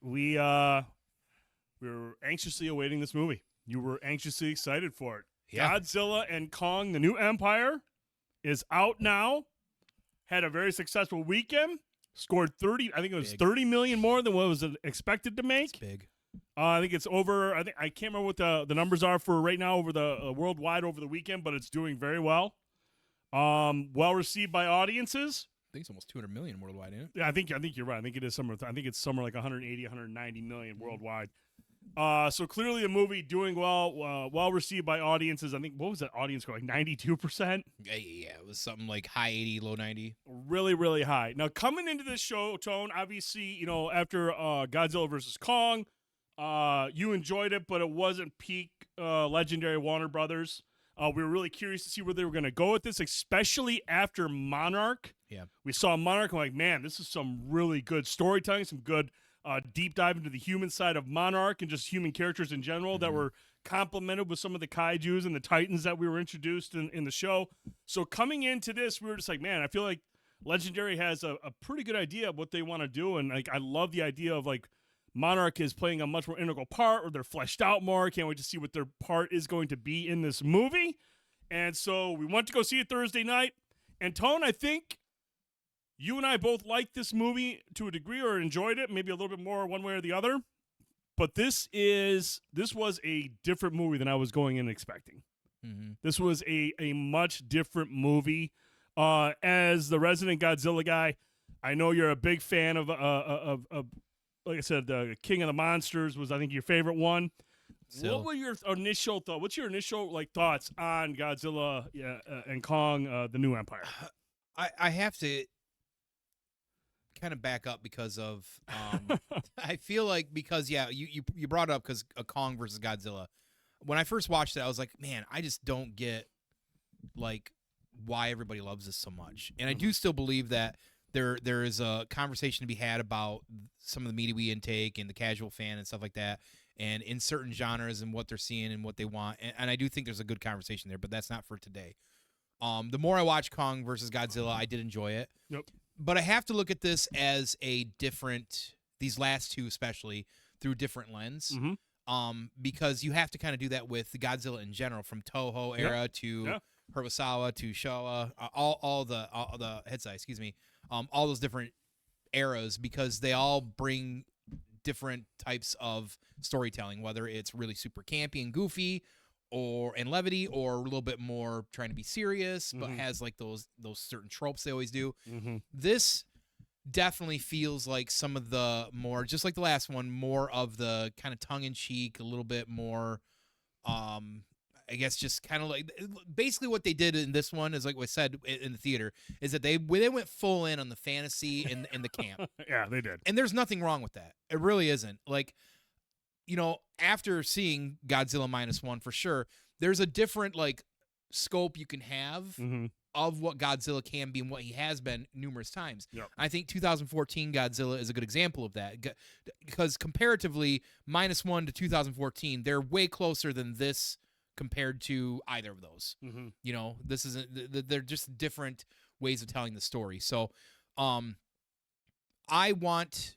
we were anxiously awaiting this movie. You were anxiously excited for it. Yeah. Godzilla and Kong: The New Empire is out now. Had a very successful weekend. Scored 30. I think it was Big. 30 million more than what was expected to make. It's big. I think it's over. I can't remember what the numbers are for right now over the worldwide over the weekend, but it's doing very well. Well received by audiences. I think it's almost 200 million worldwide, isn't it? Yeah, I think you're right. I think it is somewhere. I think it's somewhere like 180, 190 million worldwide. So clearly the movie doing well, well received by audiences. I think what was that audience score? Like 92%. Yeah, it was something like high 80, low 90. Really, really high. Now coming into this show, Tone, obviously, after Godzilla versus Kong, you enjoyed it, but it wasn't peak legendary Warner Brothers. We were really curious to see where they were going to go with this, especially after Monarch. Yeah. We saw Monarch, and I'm like, man, this is some really good storytelling, some good deep dive into the human side of Monarch and just human characters in general that were complemented with some of the kaijus and the titans that we were introduced in the show. So coming into this, we were just like, man, I feel like Legendary has a pretty good idea of what they want to do, and like I love the idea of like Monarch is playing a much more integral part, or they're fleshed out more. Can't wait to see what their part is going to be in this movie. And so we went to go see it Thursday night. And Tone, I think you and I both liked this movie to a degree, or enjoyed it, maybe a little bit more one way or the other. But this was a different movie than I was going in expecting. Mm-hmm. This was a much different movie. As the resident Godzilla guy, I know you're a big fan of like I said, the King of the Monsters was, I think, your favorite one. So, What were your initial thoughts? What's your initial thoughts on Godzilla and Kong: The New Empire? I have to kind of back up because of I feel like you brought it up because of Kong versus Godzilla. When I first watched it, I was like, man, I just don't get like why everybody loves this so much, and I do still believe that there is a conversation to be had about some of the media we intake and the casual fan and stuff like that, and in certain genres and what they're seeing and what they want. And I do think there's a good conversation there, but that's not for today. The more I watch Kong versus Godzilla, I did enjoy it. Yep. But I have to look at this as these last two especially, through different lens. Mm-hmm. Because you have to kind of do that with Godzilla in general, from Toho era to Kurosawa to Showa, all the Heisei, excuse me. All those different eras, because they all bring different types of storytelling, whether it's really super campy and goofy and levity, or a little bit more trying to be serious, but has like those certain tropes they always do. Mm-hmm. This definitely feels like some of the more, just like the last one, more of the kind of tongue-in-cheek, a little bit more I guess just kind of like basically what they did in this one is like what I said in the theater is that they went full in on the fantasy and the camp. Yeah, they did. And there's nothing wrong with that. It really isn't. Like, after seeing Godzilla -1 for sure, there's a different like scope you can have of what Godzilla can be and what he has been numerous times. Yep. I think 2014 Godzilla is a good example of that, because comparatively -1 to 2014, they're way closer than this compared to either of those. Mm-hmm. This isn't, they're just different ways of telling the story. So I wanted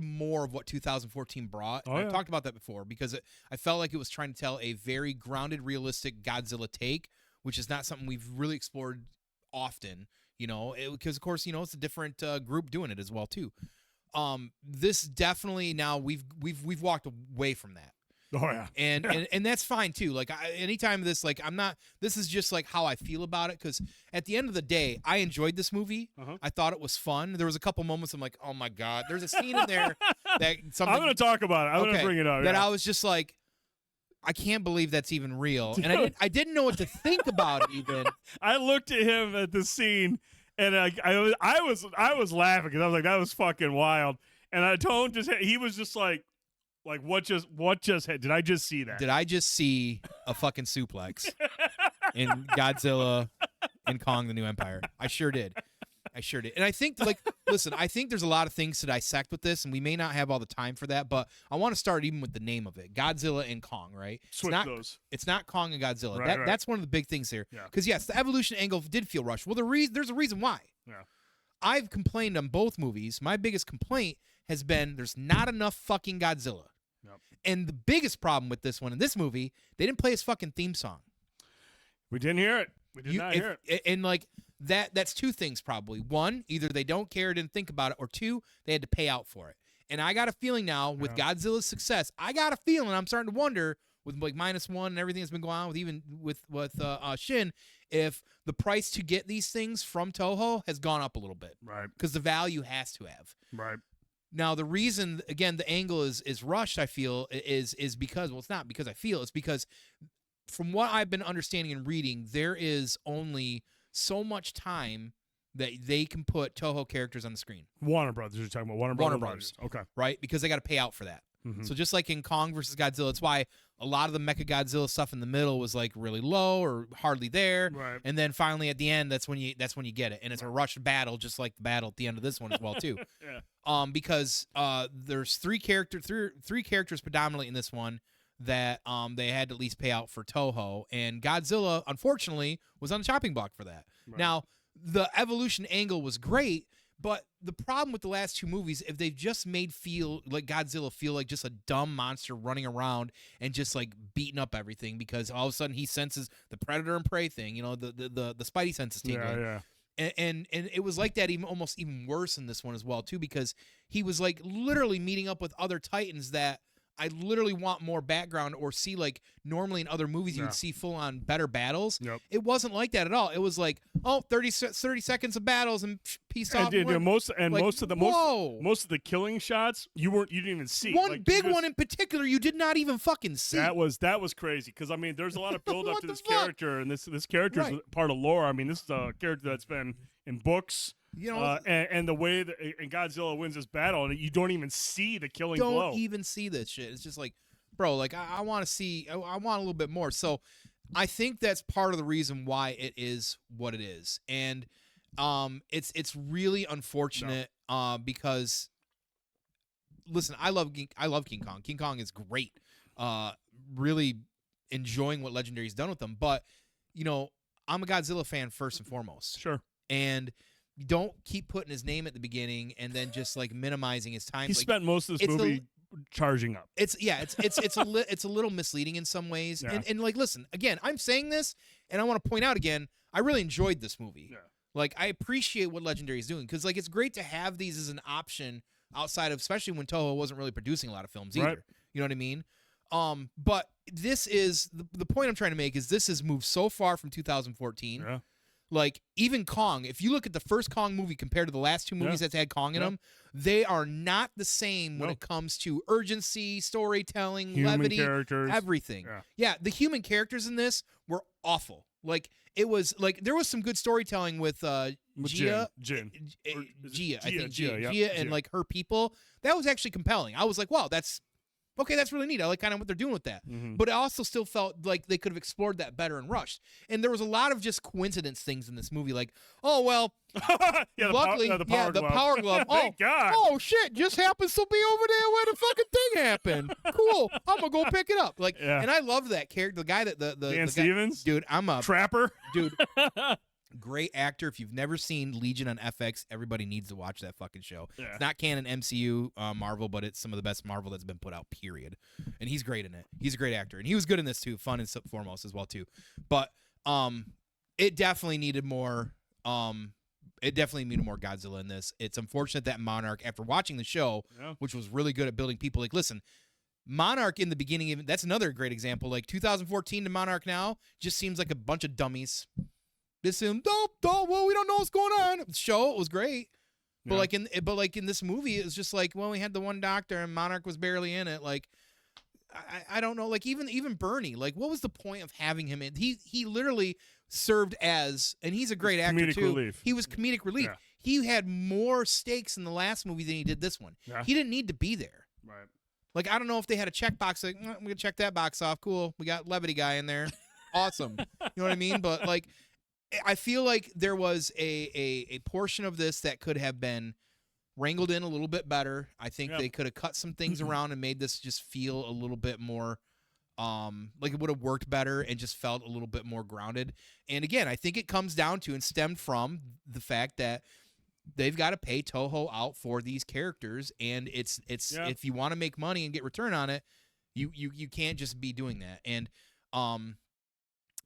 more of what 2014 brought. Oh, I talked about that before, because I felt like it was trying to tell a very grounded, realistic Godzilla take, which is not something we've really explored often, because of course, it's a different group doing it as well too. This definitely, now we've walked away from that. Oh yeah. And that's fine too. Like anytime this, like this is just like how I feel about it. Cause at the end of the day, I enjoyed this movie. I thought it was fun. There was a couple moments I'm like, oh my God, there's a scene in there that something. I'm going to talk about it. I'm going to bring it up. That I was just like, I can't believe that's even real. And I didn't know what to think about it even. I looked at him at the scene and I was laughing because I was like, that was fucking wild. And I told him, he was just like, what just did I just see that? Did I just see a fucking suplex in Godzilla and Kong: The New Empire? I sure did. And I think, listen, I think there's a lot of things to dissect with this, and we may not have all the time for that, but I want to start even with the name of it, Godzilla and Kong, right? It's not Kong and Godzilla. Right. That's one of the big things here. Because, yes, the evolution angle did feel rushed. Well, there's a reason why. Yeah. I've complained on both movies. My biggest complaint has been there's not enough fucking Godzilla. Yep. And the biggest problem with this one in this movie, they didn't play his fucking theme song. We didn't hear it. We did not hear it. And like that's two things probably. One, either they don't care, didn't think about it, or two, they had to pay out for it. And I got a feeling now with Godzilla's success, I'm starting to wonder with like -1 and everything that's been going on with even with Shin, if the price to get these things from Toho has gone up a little bit. Right. Because the value has to have. Right. Now the reason, again, the angle is rushed, I feel, is because, well, it's not because I feel, it's because from what I've been understanding and reading, there is only so much time that they can put Toho characters on the screen. Warner Brothers, you're talking about Warner Brothers. Okay. Right? Because they got to pay out for that. Mm-hmm. So just like in Kong versus Godzilla, it's why a lot of the Mecha Godzilla stuff in the middle was like really low or hardly there. Right. And then finally at the end, that's when you get it. And it's a rushed battle, just like the battle at the end of this one as well, too. Yeah. Because there's three characters predominantly in this one that they had to at least pay out for Toho. And Godzilla, unfortunately, was on the chopping block for that. Right. Now, the evolution angle was great, but the problem with the last two movies, if they've just made Godzilla feel like just a dumb monster running around and just like beating up everything because all of a sudden he senses the predator and prey thing, the spidey senses tingling. Yeah. And it was like that almost even worse in this one as well too, because he was like literally meeting up with other Titans that I literally want more background or see, like normally in other movies you would see full on better battles. Yep. It wasn't like that at all. It was like, 30 seconds of battles and peace off. Most of the killing shots you didn't even see. One big one in particular you did not even fucking see. That was crazy because I mean there's a lot of build up to this character, and this character is part of lore. I mean this is a character that's been in books. And the way that and Godzilla wins this battle, and you don't even see the killing blow. Don't even see this shit. It's just like, bro, like I want to see. I want a little bit more. So, I think that's part of the reason why it is what it is, and it's really unfortunate. Because listen, I love King Kong. King Kong is great. Really enjoying what Legendary's done with them, but I'm a Godzilla fan first and foremost. Sure, and don't keep putting his name at the beginning and then just like minimizing his time. He spent most of this movie charging up. It's a little misleading in some ways. Yeah. And like, listen, again, I'm saying this and I want to point out again, I really enjoyed this movie. Yeah. Like I appreciate what Legendary is doing because like it's great to have these as an option outside of, especially when Toho wasn't really producing a lot of films either. Right. You know what I mean? But this is the point I'm trying to make is this has moved so far from 2014. Yeah. Like, even Kong, if you look at the first Kong movie compared to the last two movies that's had Kong in them, they are not the same when it comes to urgency, storytelling, levity, characters. Everything. Yeah, the human characters in this were awful. Like, it was, like, there was some good storytelling with Gia. Gia and, like, her people. That was actually compelling. I was like, wow, that's really neat. I like kind of what they're doing with that. Mm-hmm. But I also still felt like they could have explored that better and rushed. And there was a lot of just coincidence things in this movie, like, oh well, luckily, the power glove. Thank God. Oh shit, just happens to be over there where the fucking thing happened. Cool, I'm gonna go pick it up. Like, and I love that character, the guy that the Dan guy, Stevens, dude. I'm a Trapper, dude. Great actor. If you've never seen Legion on FX, everybody needs to watch that fucking show. Yeah. It's not canon MCU Marvel, but it's some of the best Marvel that's been put out, period. And he's great in it. He's a great actor. And he was good in this too, fun and foremost as well too. But it definitely needed more Godzilla in this. It's unfortunate that Monarch, after watching the show, which was really good at building people, like, listen, Monarch in the beginning, even that's another great example. Like 2014 to Monarch now just seems like a bunch of dummies. This well, we don't know what's going on. The show, it was great, but like in this movie, it was just like, well, we had the one doctor and Monarch was barely in it. Like, I don't know. Like even Bernie, like, what was the point of having him in? He literally served as, and he's a great actor too. Relief. He was comedic relief. Yeah. He had more stakes in the last movie than he did this one. Yeah. He didn't need to be there. Right. Like, I don't know if they had a checkbox. Like, I'm gonna check that box off. Cool, we got levity guy in there. Awesome. You know what I mean? But like, I feel like there was a portion of this that could have been wrangled in a little bit better. I think they could have cut some things around and made this just feel a little bit more like it would have worked better and just felt a little bit more grounded. And again, I think it comes down to and stemmed from the fact that they've got to pay Toho out for these characters, and it's if you want to make money and get return on it, you can't just be doing that. And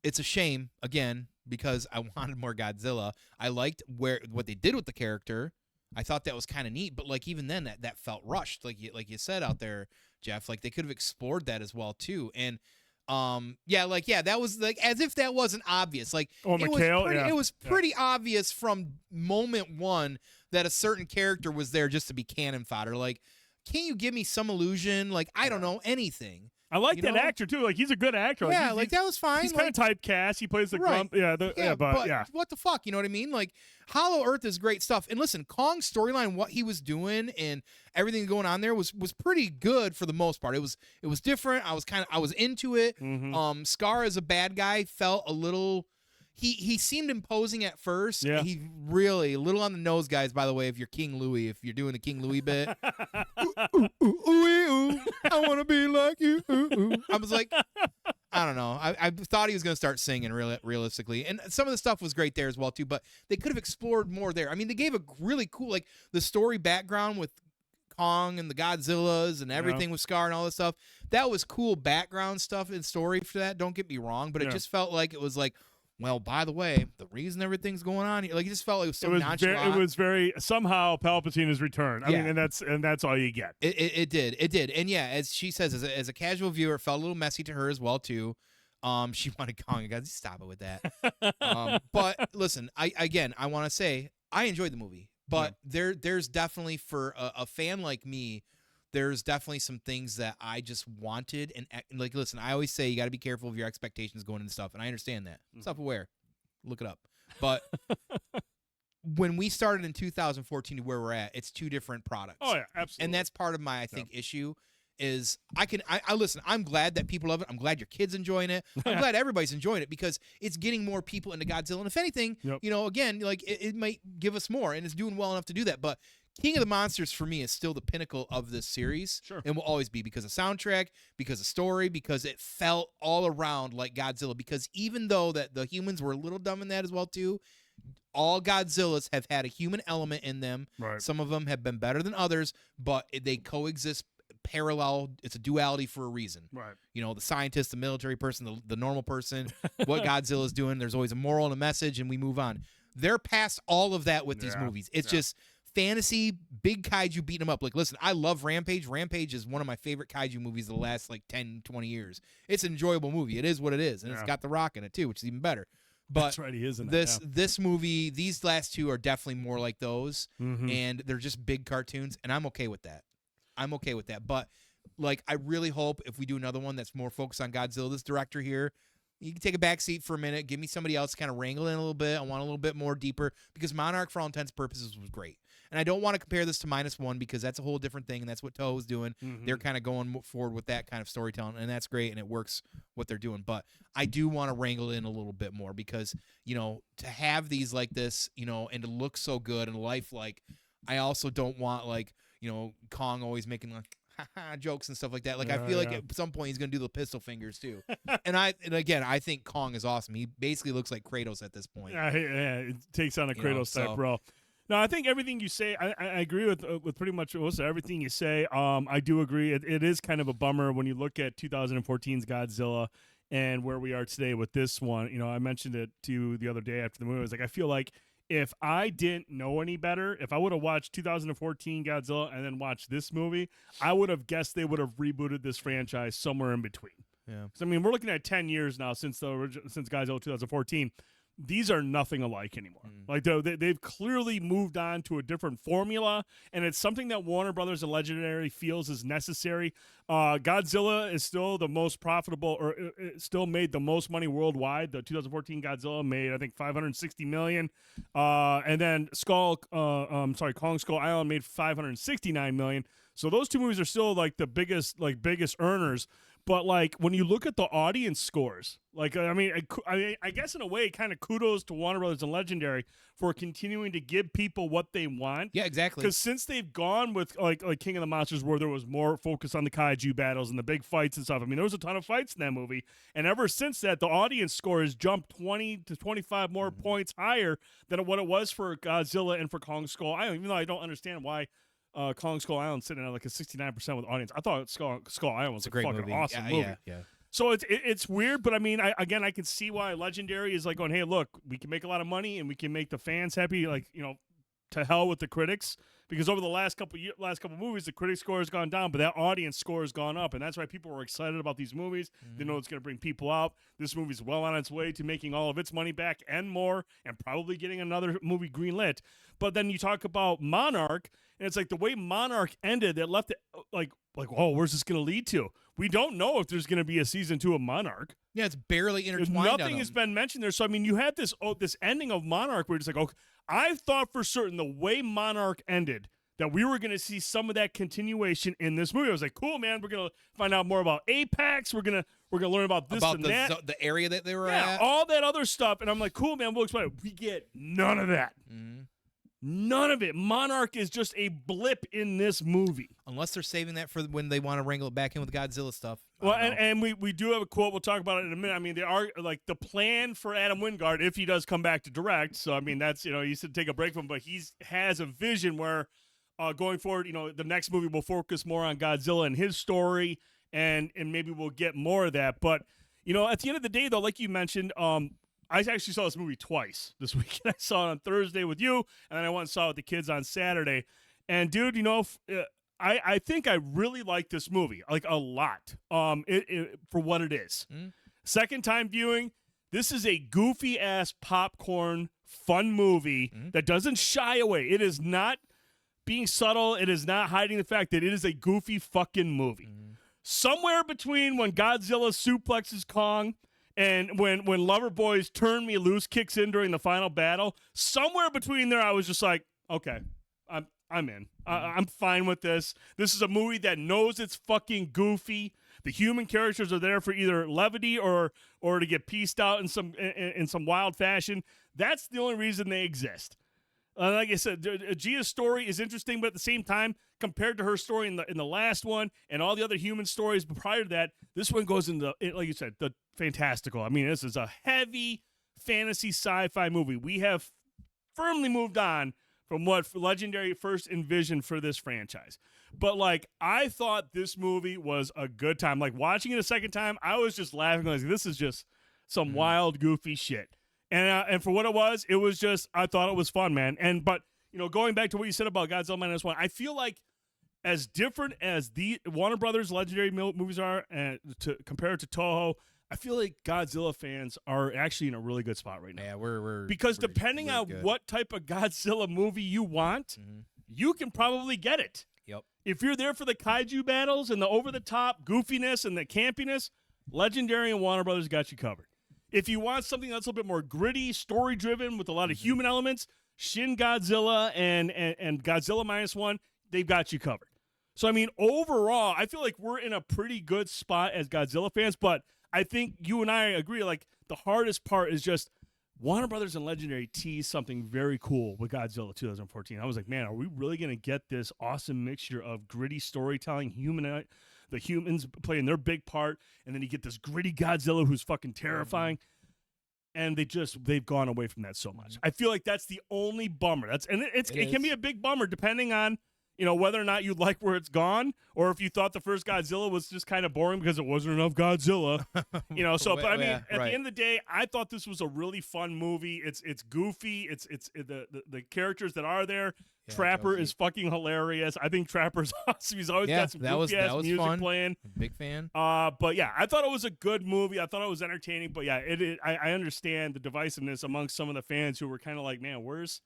it's a shame again because I wanted more Godzilla. I liked what they did with the character. I thought that was kind of neat, but like even then that felt rushed, like you said out there, Jeff. Like they could have explored that as well too. And that was like as if that wasn't obvious. Like it was pretty obvious from moment one that a certain character was there just to be cannon fodder. Like, can't you give me some illusion? Like, I don't know anything. I like that actor too. Like he's a good actor. Yeah, like that was fine. He's kind of typecast. He plays the grump. But what the fuck? You know what I mean? Like Hollow Earth is great stuff. And listen, Kong's storyline, what he was doing and everything going on there was pretty good for the most part. It was different. I was into it. Mm-hmm. Scar as a bad guy felt a little. He seemed imposing at first. Yeah. He really a little on the nose, guys. By the way, if you're King Louis, if you're doing the King Louis bit, ooh, I want to be like you. I was like, I don't know. I thought he was going to start singing realistically, and some of the stuff was great there as well too. But they could have explored more there. I mean, they gave a really cool like the story background with Kong and the Godzillas and everything with Scar and all this stuff. That was cool background stuff and story for that. Don't get me wrong, but it just felt like it was like. Well, by the way, the reason everything's going on here, like it just felt like it was so nonchalant. It was very somehow Palpatine has returned. I mean, and that's all you get. It did, and yeah, as she says, as a casual viewer, it felt a little messy to her as well too. She wanted Kong. Guys, stop it with that. But listen, I want to say I enjoyed the movie, but there's definitely for a fan like me. There's definitely some things that I just wanted. And like, listen, I always say you got to be careful of your expectations going into stuff. And I understand that. Self-aware. Look it up. But when we started in 2014 to where we're at, it's two different products. Oh, yeah, absolutely. And that's part of my, I think, issue is I listen, I'm glad that people love it. I'm glad your kids enjoying it. I'm glad everybody's enjoying it because it's getting more people into Godzilla. And if anything, again, like it might give us more and it's doing well enough to do that. But King of the Monsters for me is still the pinnacle of this series. Sure. And will always be because of soundtrack, because of story, because it felt all around like Godzilla. Because even though that the humans were a little dumb in that as well too, all Godzillas have had a human element in them. Right. Some of them have been better than others, but they coexist parallel. It's a duality for a reason. Right. You know, the scientist, the military person, the normal person, what Godzilla's doing. There's always a moral and a message, and we move on. They're past all of that with these movies. It's just fantasy, big kaiju beating them up. Like, listen, I love Rampage. Rampage is one of my favorite kaiju movies of the last, 10, 20 years. It's an enjoyable movie. It is what it is. And it's got The Rock in it, too, which is even better. But that's right, he is in this movie, these last two are definitely more like those. Mm-hmm. And they're just big cartoons, and I'm okay with that. But, I really hope if we do another one that's more focused on Godzilla, this director here, you can take a back seat for a minute. Give me somebody else to kind of wrangle in a little bit. I want a little bit more deeper because Monarch, for all intents and purposes, was great. And I don't want to compare this to -1 because that's a whole different thing, and that's what Toho is doing. Mm-hmm. They're kind of going forward with that kind of storytelling, and that's great, and it works what they're doing. But I do want to wrangle in a little bit more because, to have these like this, and to look so good and lifelike, I also don't want, Kong always making, jokes and stuff like that. I feel like at some point he's gonna do the pistol fingers too. and again, I think Kong is awesome. He basically looks like Kratos at this point. Yeah, it takes on a Kratos type role. No, I think everything you say, I agree with pretty much most of everything you say. I do agree. It is kind of a bummer when you look at 2014's Godzilla and where we are today with this one. I mentioned it to you the other day after the movie. I was like, I feel like if I didn't know any better, if I would have watched 2014 Godzilla and then watched this movie, I would have guessed they would have rebooted this franchise somewhere in between. Yeah. I mean, we're looking at 10 years now since Godzilla 2014. These are nothing alike anymore. They've clearly moved on to a different formula, and it's something that Warner Brothers and Legendary feels is necessary. Godzilla is still the most profitable, or it still made the most money worldwide. The 2014 Godzilla made, I think, $560 million, and then Kong Skull Island made $569 million. So those two movies are still the biggest earners. But like when you look at the audience scores, like I guess in a way, kind of kudos to Warner Brothers and Legendary for continuing to give people what they want. Yeah, exactly. Because since they've gone with like King of the Monsters, where there was more focus on the kaiju battles and the big fights and stuff. I mean, there was a ton of fights in that movie, and ever since that, the audience score has jumped 20 to 25 more points higher than what it was for Godzilla and for Kong Skull Island. Even though I don't understand why. Kong Skull Island sitting at like a 69% with audience. I thought Skull Island was a great fucking movie. awesome movie. Yeah. So it's weird, but I mean, I can see why Legendary is like going, hey, look, we can make a lot of money and we can make the fans happy. Like, you know, to hell with the critics, because over the last couple movies, the critic score has gone down, but that audience score has gone up, and that's why people were excited about these movies. They know it's going to bring people out. This movie's well on its way to making all of its money back and more, and probably getting another movie greenlit. But then you talk about Monarch, and it's like the way Monarch ended, that left it like, oh, where's this going to lead to? We don't know if there's going to be a season 2 of Monarch. Yeah, it's barely intertwined. Nothing has been mentioned there. So I mean, you had this ending of Monarch where it's like, okay, I thought for certain the way Monarch ended that we were going to see some of that continuation in this movie. I was like, cool, man. We're going to find out more about Apex. We're gonna learn about this and that, the area that they were at, all that other stuff. And I'm like, cool, man. We'll explain it. We get none of that. None of it. Monarch is just a blip in this movie. Unless they're saving that for when they want to wrangle it back in with Godzilla stuff. Well, and we do have a quote. We'll talk about it in a minute. I mean, they are like the plan for Adam Wingard, if he does come back to direct. So, I mean, that's, you know, he said take a break from him, but he has a vision where going forward, you know, the next movie will focus more on Godzilla and his story, and maybe we'll get more of that. But, you know, at the end of the day, though, like you mentioned, I actually saw this movie twice this week. I saw it on Thursday with you, and then I went and saw it with the kids on Saturday. And, dude, you know, I think I really like this movie, like a lot, for what it is. Second time viewing, this is a goofy-ass popcorn fun movie that doesn't shy away. It is not being subtle. It is not hiding the fact that it is a goofy fucking movie. Somewhere between when Godzilla suplexes Kong and when Loverboy's Turn Me Loose kicks in during the final battle, somewhere between there, I was just like, okay, I'm in. I'm fine with this. This is a movie that knows it's fucking goofy. The human characters are there for either levity or to get pieced out in some wild fashion. That's the only reason they exist. Like I said, Gia's story is interesting, but at the same time, compared to her story in the last one and all the other human stories prior to that, this one goes into, like you said, the fantastical. I mean, this is a heavy fantasy sci-fi movie. We have firmly moved on from what Legendary first envisioned for this franchise. But, like, I thought this movie was a good time. Like, watching it a second time, I was just laughing. Like, this is just some wild, goofy shit. And for what it was just, I thought it was fun, man. But, you know, going back to what you said about Godzilla Minus One, I feel like as different as the Warner Brothers Legendary movies are, and to compare it to Toho, I feel like Godzilla fans are actually in a really good spot right now. Yeah, because depending on what type of Godzilla movie you want, you can probably get it. Yep. If you're there for the kaiju battles and the over-the-top goofiness and the campiness, Legendary and Warner Brothers got you covered. If you want something that's a little bit more gritty, story-driven with a lot of human elements, Shin Godzilla and Godzilla Minus One, they've got you covered. So, I mean, overall, I feel like we're in a pretty good spot as Godzilla fans, but I think you and I agree, like, the hardest part is just Warner Brothers and Legendary teased something very cool with Godzilla 2014. I was like, man, are we really going to get this awesome mixture of gritty storytelling, the humans playing their big part, and then you get this gritty Godzilla who's fucking terrifying? And they've gone away from that so much. I feel like that's the only bummer. It can be a big bummer depending on, you know, whether or not you like where it's gone, or if you thought the first Godzilla was just kind of boring because it wasn't enough Godzilla, you know. So, but I mean, at the end of the day, I thought this was a really fun movie. It's goofy. It's the characters that are there. Yeah, Trapper is fucking hilarious. I think Trapper's awesome. He's always got some goofy ass music fun. Playing. Big fan. But yeah, I thought it was a good movie. I thought it was entertaining. But yeah, I understand the divisiveness amongst some of the fans who were kind of like, man, where's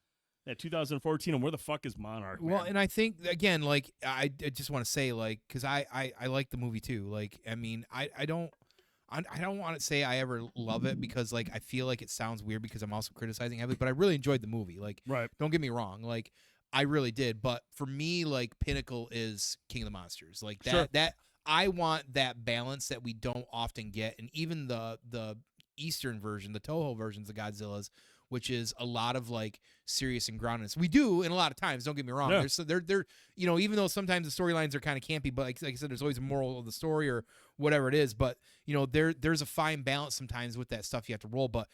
that 2014 and where the fuck is Monarch, man? Well, and I think, again, like, I just want to say, like, because I like the movie too. Like, I mean, I don't want to say I ever love it because, like, I feel like it sounds weird because I'm also criticizing heavily, but I really enjoyed the movie. Like, don't get me wrong, like, I really did. But for me, like, pinnacle is King of the Monsters. Like, that I want that balance that we don't often get, and even the Eastern version, the Toho versions of Godzilla's, which is a lot of like serious and groundedness. We do in a lot of times. Don't get me wrong. Yeah. They're even though sometimes the storylines are kind of campy, but like I said, there's always a moral of the story or whatever it is. But there's a fine balance sometimes with that stuff you have to roll. But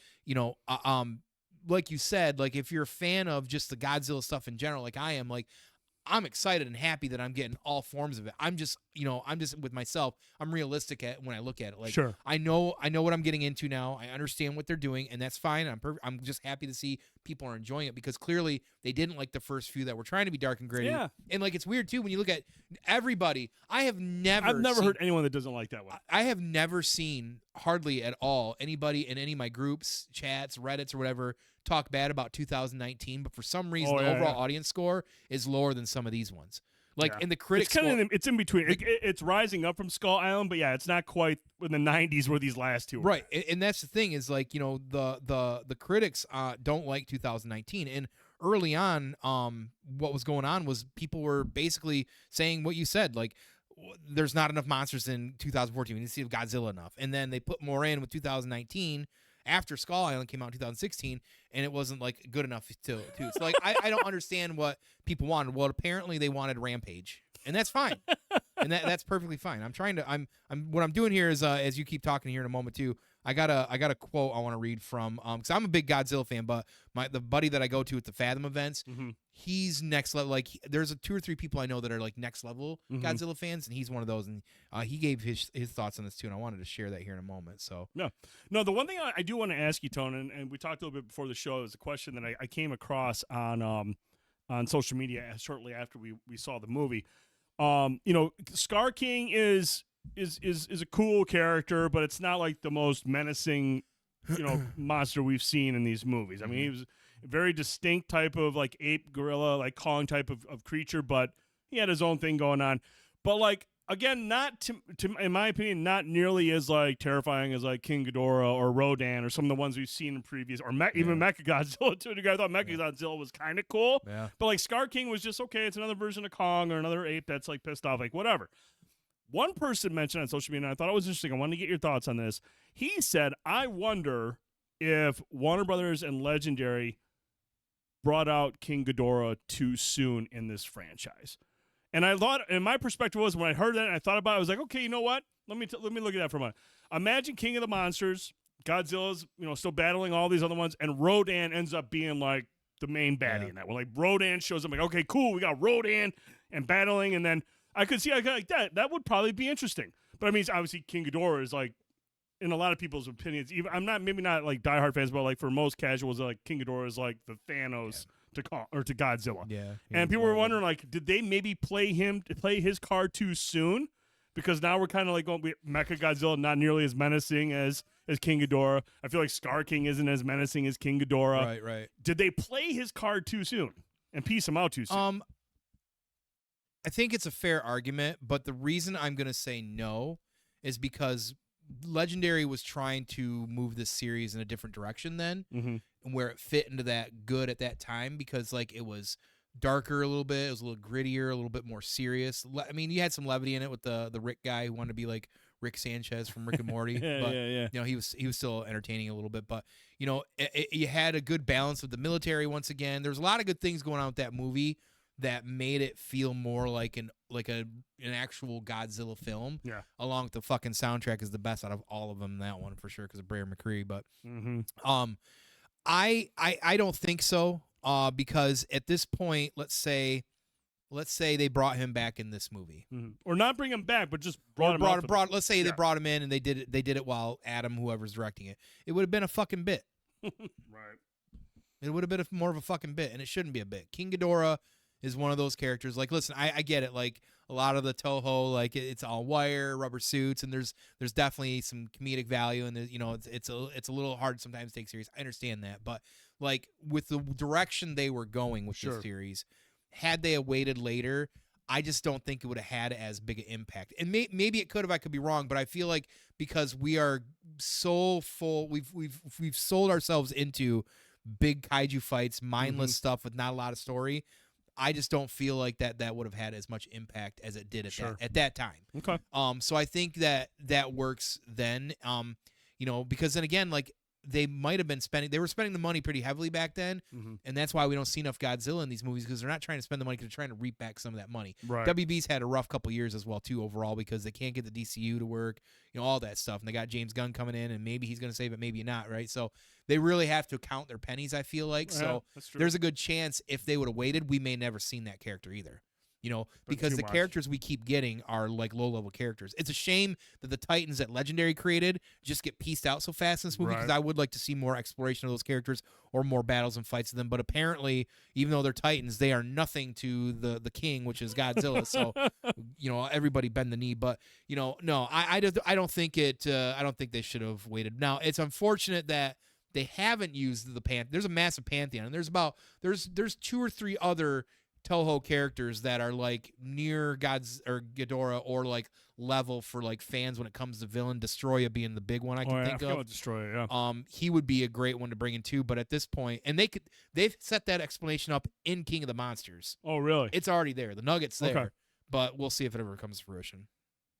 like you said, like if you're a fan of just the Godzilla stuff in general, like I am, like I'm excited and happy that I'm getting all forms of it. I'm just with myself. I'm realistic when I look at it. Like, Sure. I know what I'm getting into now. I understand what they're doing, and that's fine. I'm just happy to see people are enjoying it because clearly they didn't like the first few that were trying to be dark and gritty. Yeah. And like it's weird too when you look at everybody. I've never heard anyone that doesn't like that one. I have never seen hardly at all anybody in any of my groups, chats, Reddits, or whatever talk bad about 2019, but for some reason the overall audience score is lower than some of these ones. Like in the critics, it's in between. It's rising up from Skull Island, but yeah, it's not quite in the 90s where these last two were. Right, and that's the thing is like the critics don't like 2019, and early on, what was going on was people were basically saying what you said, like there's not enough monsters in 2014. We didn't see Godzilla enough, and then they put more in with 2019. After Skull Island came out in 2016, and it wasn't like good enough too. So like I don't understand what people wanted. Well, apparently they wanted Rampage, and that's fine, and that's perfectly fine. I'm what I'm doing here is as you keep talking here in a moment too. I got a quote I want to read from because I'm a big Godzilla fan, but the buddy that I go to at the Fathom events, he's next level. Like there's 2 or 3 people I know that are like next level Godzilla fans, and he's one of those. And he gave his thoughts on this too, and I wanted to share that here in a moment. So no, the one thing I do want to ask you, Tone, and we talked a little bit before the show, is a question that I came across on social media shortly after we saw the movie. Scar King is a cool character, but it's not like the most menacing, monster we've seen in these movies. I mean, he was a very distinct type of like ape, gorilla, like Kong type of creature, but he had his own thing going on. But like again, not to in my opinion, not nearly as like terrifying as like King Ghidorah or Rodan or some of the ones we've seen in previous, or even Mechagodzilla to a degree. I thought Mechagodzilla was kind of cool, but like Scar King was just okay. It's another version of Kong or another ape that's like pissed off, like whatever. One person mentioned on social media, and I thought it was interesting. I wanted to get your thoughts on this. He said, I wonder if Warner Brothers and Legendary brought out King Ghidorah too soon in this franchise. And I thought, and my perspective was, when I heard that and I thought about it, I was like, okay, you know what? Let me look at that for a moment. Imagine King of the Monsters, Godzilla's, still battling all these other ones, and Rodan ends up being like the main baddie in that one. Like Rodan shows up, like, okay, cool, we got Rodan and battling, and then I could see like that. That would probably be interesting. But I mean, obviously, King Ghidorah is like, in a lot of people's opinions, even maybe not like diehard fans, but like for most casuals, like King Ghidorah is like the Thanos to Godzilla. Yeah. And people were wondering, like, did they maybe play his card too soon? Because now we're kind of like going Mechagodzilla, not nearly as menacing as King Ghidorah. I feel like Scar King isn't as menacing as King Ghidorah. Right. Did they play his card too soon and piece him out too soon? I think it's a fair argument, but the reason I'm going to say no is because Legendary was trying to move this series in a different direction then, where it fit into that good at that time, because like it was darker a little bit, it was a little grittier, a little bit more serious. I mean, you had some levity in it with the Rick guy who wanted to be like Rick Sanchez from Rick and Morty, but he was still entertaining a little bit, but you had a good balance with the military once again. There's a lot of good things going on with that movie that made it feel more like an actual Godzilla film. Yeah. Along with the fucking soundtrack is the best out of all of them. That one for sure because of Bray McCree. But I don't think so. Because at this point, let's say they brought him back in this movie, or not bring him back, but just brought him. Let's say they brought him in and they did it while Adam, whoever's directing it, it would have been a fucking bit. Right. It would have been more of a fucking bit, and it shouldn't be a bit. King Ghidorah is one of those characters. Like, listen, I get it. Like a lot of the Toho, like it's all wire, rubber suits, and there's definitely some comedic value, and it's a little hard sometimes to take serious. I understand that, but like with the direction they were going with this series, had they waited later, I just don't think it would have had as big an impact. And maybe it could have. I could be wrong, but I feel like because we are so full, we've sold ourselves into big kaiju fights, mindless stuff with not a lot of story. I just don't feel like that would have had as much impact as it did at that time. Okay. So I think that works then. Because then again, like they might have been they were spending the money pretty heavily back then, and that's why we don't see enough Godzilla in these movies, because they're not trying to spend the money, because they're trying to reap back some of that money. Right. WB's had a rough couple years as well too overall, because they can't get the DCU to work, all that stuff, and they got James Gunn coming in, and maybe he's going to save it, maybe not, right? So they really have to count their pennies, I feel like. So there's a good chance if they would have waited, we may never seen that character either. Because the characters we keep getting are like low-level characters. It's a shame that the Titans that Legendary created just get pieced out so fast in this movie, because I would like to see more exploration of those characters or more battles and fights with them. But apparently, even though they're Titans, they are nothing to the king, which is Godzilla. So, everybody bend the knee. But, no, I don't think I don't think they should have waited. Now, it's unfortunate that they haven't used the Pantheon. There's a massive Pantheon, and there's 2 or 3 other Toho characters that are like near Ghidorah or like level for like fans when it comes to villain. Destroya being the big one I can think of. Destroya, yeah. He would be a great one to bring in too, but at this point, and they've set that explanation up in King of the Monsters. Oh, really? It's already there. The nugget's there, but we'll see if it ever comes to fruition.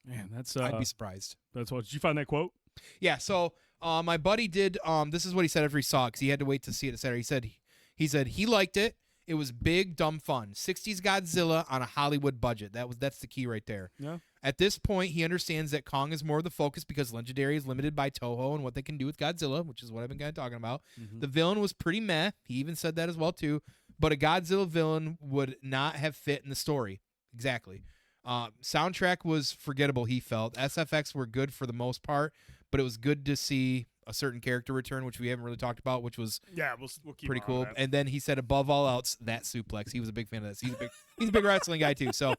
Man, that's I'd be surprised. That's what. Did you find that quote? Yeah. So my buddy did. This is what he said after he saw it, because he had to wait to see it Saturday. He said he liked it. It was big, dumb fun. 60s Godzilla on a Hollywood budget. That's the key right there. Yeah. At this point, he understands that Kong is more of the focus because Legendary is limited by Toho and what they can do with Godzilla, which is what I've been kind of talking about. The villain was pretty meh. He even said that as well, too. But a Godzilla villain would not have fit in the story. Exactly. Soundtrack was forgettable, he felt. SFX were good for the most part, but it was good to see a certain character return, which we haven't really talked about, which was we'll keep pretty on cool. that. And then he said, above all else, that suplex. He was a big fan of this. He's a big wrestling guy too. So,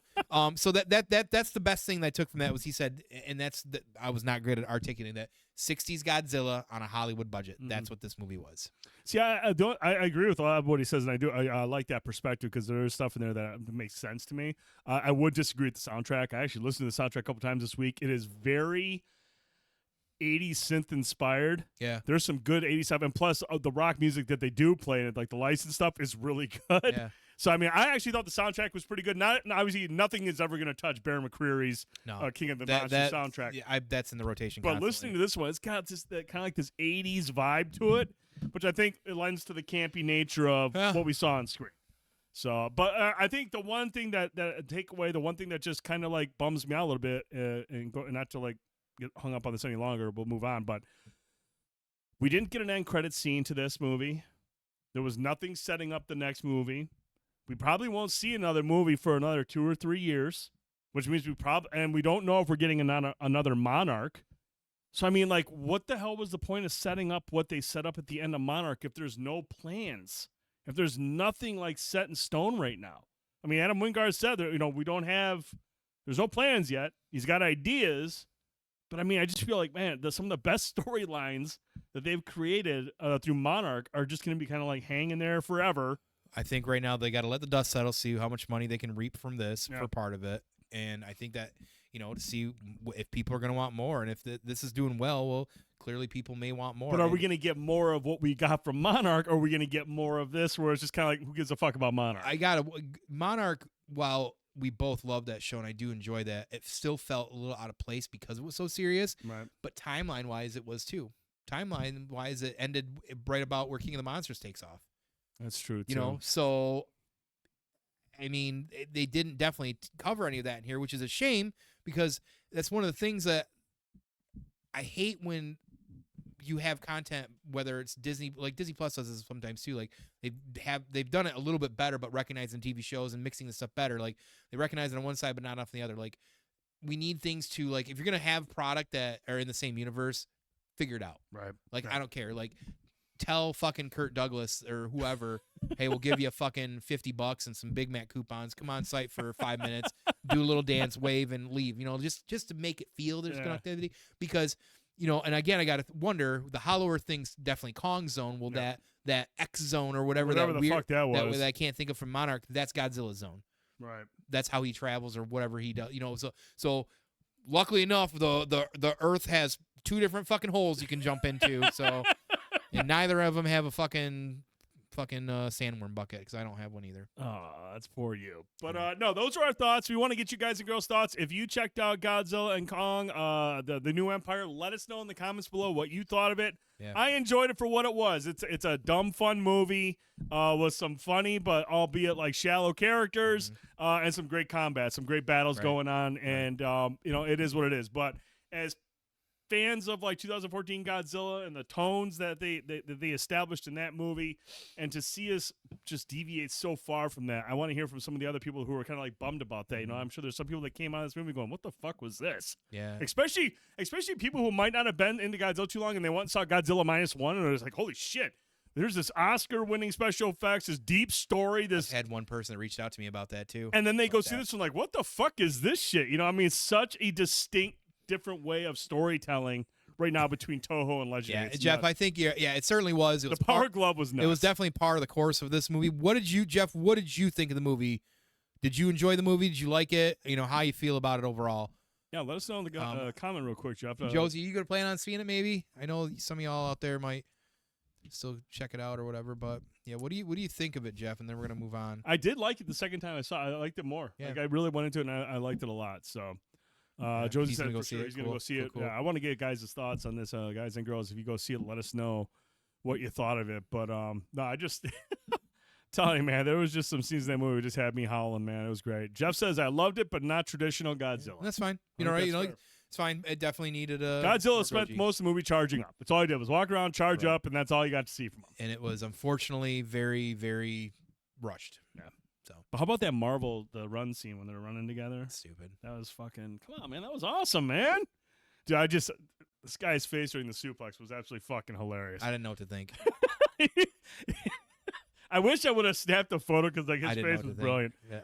so that's the best thing that I took from that was he said, and I was not great at articulating that 60s Godzilla on a Hollywood budget. That's what this movie was. See, I agree with a lot of what he says, and I like that perspective, because there is stuff in there that makes sense to me. I would disagree with the soundtrack. I actually listened to the soundtrack a couple times this week. It is very 80s synth inspired. Yeah. There's some good 80s stuff, and plus the rock music that they do play in it, like the licensed stuff, is really good. Yeah. So I mean, I actually thought the soundtrack was pretty good. Not obviously, nothing is ever going to touch Bear McCreary's King of the Monsters soundtrack. Yeah, that's in the rotation. But constantly. listening to this one, it's got this kind of like this 80s vibe to it, which I think it lends to the campy nature of what we saw on screen. So, but I think the one thing that take away, the one thing that just kind of like bums me out a little bit, and not to like get hung up on this any longer, we'll move on, but we didn't get an end credit scene to this movie. There was nothing setting up the next movie. We probably won't see another movie for another 2 or 3 years, which means we don't know if we're getting another Monarch. So I mean, like, what the hell was the point of setting up what they set up at the end of Monarch if there's no plans, if there's nothing like set in stone right now? I mean, Adam Wingard said that there's no plans yet. He's got ideas. But I mean, I just feel like, man, some of the best storylines that they've created through Monarch are just going to be kind of like hanging there forever. I think right now they got to let the dust settle, see how much money they can reap from this for part of it. And I think that, to see if people are going to want more. And if this is doing well, clearly people may want more. But are we going to get more of what we got from Monarch, or are we going to get more of this where it's just kind of like, who gives a fuck about Monarch? Monarch, while we both love that show, and I do enjoy that, it still felt a little out of place because it was so serious. Right. But timeline-wise, it was too. Timeline-wise, it ended right about where King of the Monsters takes off. That's true, too. So, I mean, they didn't definitely cover any of that in here, which is a shame, because that's one of the things that I hate when you have content, whether it's Disney, like Disney Plus does this sometimes too. Like they've done it a little bit better, but recognizing TV shows and mixing the stuff better. Like they recognize it on one side, but not enough on the other. Like we need things to, like, if you're gonna have product that are in the same universe, figure it out. Right. Like I don't care. Like tell fucking Kurt Douglas or whoever, hey, we'll give you a fucking $50 and some Big Mac coupons. Come on site for 5 minutes, do a little dance, wave, and leave. Just to make it feel there's connectivity, because. And again, I got to wonder, the Hollow Earth thing's definitely Kong zone. Will that X zone or whatever the fuck that was, that I can't think of from Monarch, that's Godzilla's zone. Right. That's how he travels or whatever he does. So luckily enough, the Earth has 2 different fucking holes you can jump into. So, and neither of them have a fucking fucking sandworm bucket because I don't have one either. Oh, that's for you. But no, those are our thoughts. We want to get you guys and girls' thoughts. If you checked out Godzilla and Kong, the New Empire, let us know in the comments below what you thought of it. Yeah. I enjoyed it for what it was. It's a dumb, fun movie with some funny, but albeit like shallow characters and some great combat, some great battles going on. And, it is what it is. But as fans of like 2014 Godzilla and the tones that they established in that movie, and to see us just deviate so far from that, I want to hear from some of the other people who were kind of like bummed about that. I'm sure there's some people that came out of this movie going, "What the fuck was this?" Yeah. Especially people who might not have been into Godzilla too long, and they went and saw Godzilla -1, and it was like, "Holy shit!" There's this Oscar-winning special effects, this deep story. This I had one person that reached out to me about that too. And then they go see this one like, "What the fuck is this shit?" Such a distinct, different way of storytelling right now between Toho and Legendary. Yeah, Jeff, I think it certainly was. It was the Power Glove was nuts. It was definitely part of the course of this movie. What did you, Jeff? What did you think of the movie? Did you enjoy the movie? Did you like it? How you feel about it overall? Yeah, let us know in the comment real quick, Jeff. Josie, you gonna plan on seeing it? Maybe. I know some of y'all out there might still check it out or whatever. But yeah, what do you think of it, Jeff? And then we're gonna move on. I did like it the second time I saw it. I liked it more. Yeah. Like I really went into it, and I liked it a lot. So. Josie said for sure he's going to go see it. Cool. Yeah, I want to get guys' thoughts on this, guys and girls. If you go see it, let us know what you thought of it. But no, I just telling you, man, there was just some scenes in that movie that just had me howling, man. It was great. Jeff says I loved it, but not traditional Godzilla. That's fine. It's fine. It definitely needed a Godzilla spent most of the movie charging up. That's all he did was walk around, charge up, and that's all you got to see from him. And it was unfortunately very, very rushed. Yeah. So, but how about that the run scene when they're running together? Stupid. That was fucking. Come on, man. That was awesome, man. Dude, this guy's face during the suplex was absolutely fucking hilarious. I didn't know what to think. I wish I would have snapped a photo because his I didn't face know what was to brilliant. Yeah.